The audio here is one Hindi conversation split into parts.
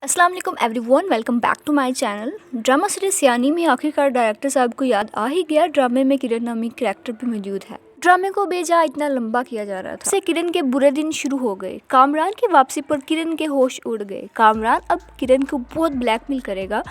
अस्सलाम वालेकुम everyone, welcome back to my channel. Drama series Siyani में आखिरकार डायरेक्टर साहब को याद आ ही गया। ड्रामे में किरण नामी कैरेक्टर भी मौजूद है। ड्रामे को बेजा इतना लंबा किया जा रहा था, इससे किरण के बुरे दिन शुरू हो गए। कामरान की वापसी पर किरण के होश उड़ गए। कामरान अब किरण को बहुत ब्लैकमेल करेगा।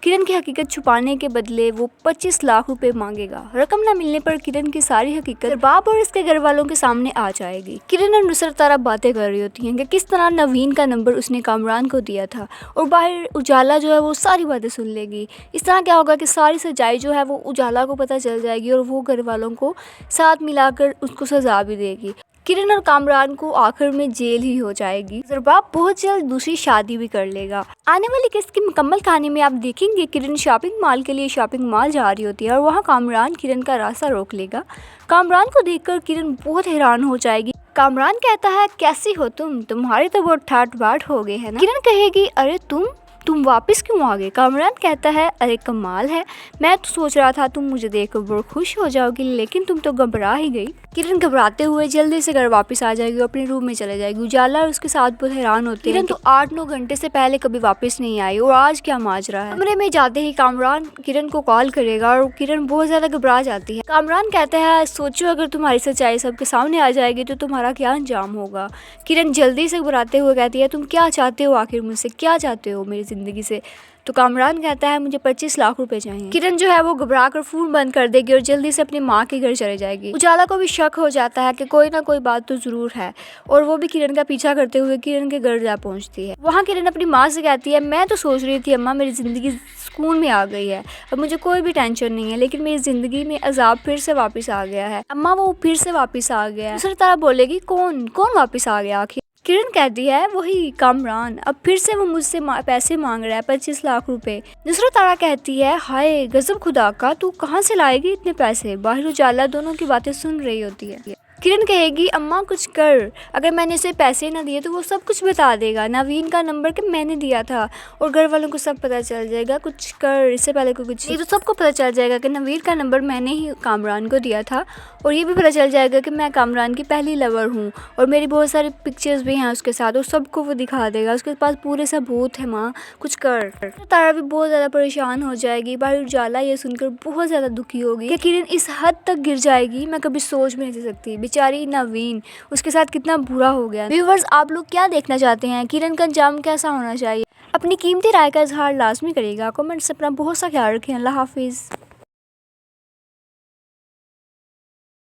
किरण की हकीकत छुपाने के बदले वो 25 लाख रुपए मांगेगा। रकम न मिलने पर किरण की सारी हकीकत बाप और इसके घर वालों के सामने आ जाएगी। किरण और नुसरत तारा बातें कर रही होती हैं कि किस तरह नवीन का नंबर उसने कामरान को दिया था, और बाहर उजाला जो है वो सारी बातें सुन लेगी। इस तरह क्या होगा कि सारी सच्चाई जो है वो उजाला को पता चल जाएगी और वो घर वालों को साथ मिलाकर उसको सजा भी देगी। किरण और कामरान को आखिर में जेल ही हो जाएगी। जरबाब बहुत जल्द दूसरी शादी भी कर लेगा। आने वाली किस्त की मुकम्मल कहानी में आप देखेंगे किरण शॉपिंग मॉल के लिए शॉपिंग मॉल जा रही होती है और वहाँ कामरान किरण का रास्ता रोक लेगा। कामरान को देखकर किरण बहुत हैरान हो जाएगी। कामरान कहता है, कैसी हो तुम्हारे तो बहुत ठाट बाट हो गए है ना। किरण कहेगी, अरे तुम वापस क्यों आ गए। कामरान कहता है, अरे कमाल है, मैं तो सोच रहा था तुम मुझे देखकर बहुत खुश हो जाओगी, लेकिन तुम तो घबरा ही गई। किरण घबराते हुए जल्दी से घर वापस आ जाएगी और अपने रूम में चले जाएगी। उजाला और उसके साथ बहुत हैरान होती है। किरण तो 8-9 घंटे से पहले कभी वापस नहीं आई और आज क्या माजरा है। कमरे में जाते ही कामरान किरण को कॉल करेगा और किरण बहुत ज्यादा घबरा जाती है। कामरान कहता है, सोचो अगर तुम्हारी सच्चाई सबके सामने आ जाएगी तो तुम्हारा क्या अंजाम होगा। किरण जल्दी से घबराते हुए कहती है, तुम क्या चाहते हो, आखिर मुझसे क्या चाहते हो मेरी जिंदगी से। तो कामरान कहता है, मुझे 25 लाख रुपए चाहिए। किरण जो है वो घबरा कर फोन बंद कर देगी और जल्दी से अपनी माँ के घर चले जाएगी। उजाला को भी शक हो जाता है कि कोई ना कोई बात तो जरूर है, और वो भी किरण का पीछा करते हुए किरण के घर जा पहुंचती है। वहाँ किरण अपनी माँ से कहती है, मैं तो सोच रही थी अम्मा मेरी जिंदगी सुकून में आ गई है, अब मुझे कोई भी टेंशन नहीं है, लेकिन मेरी जिंदगी में अजाब फिर से वापस आ गया है। अम्मा वो फिर से वापस आ गया है। दूसरी तरह बोलेगी, कौन वापस आ गया आखिर। किरण कहती है, वही कामरान, अब फिर से वो मुझसे पैसे मांग रहा है, 25 लाख रुपए। दूसरा तारा कहती है, हाय गजब खुदा का, तू कहाँ से लाएगी इतने पैसे। बाहर उजाला दोनों की बातें सुन रही होती है। किरण कहेगी, अम्मा कुछ कर, अगर मैंने इसे पैसे ना दिए तो वो सब कुछ बता देगा। नवीन का नंबर कि मैंने दिया था और घर वालों को सब पता चल जाएगा, कुछ कर, इससे पहले को कुछ, ये तो सबको पता चल जाएगा कि नवीन का नंबर मैंने ही कामरान को दिया था, और ये भी पता चल जाएगा कि मैं कामरान की पहली लवर हूँ और मेरी बहुत सारी पिक्चर्स भी हैं उसके साथ, और सबको वो दिखा देगा। उसके पास पूरे सबूत है, माँ कुछ कर। तारा भी बहुत ज़्यादा परेशान हो जाएगी। बाहर उजाला ये सुनकर बहुत ज़्यादा दुखी होगी कि किरण इस हद तक गिर जाएगी, मैं कभी सोच भी नहीं सकती। बेचारी नवीन, उसके साथ कितना बुरा हो गया। व्यूअर्स, आप लोग क्या देखना चाहते हैं, किरण का अंजाम कैसा होना चाहिए। अपनी कीमती राय का इजहार लाजमी करिएगा। कमेंट से अपना बहुत सा ख्याल रखें। अल्लाह हाफिज़।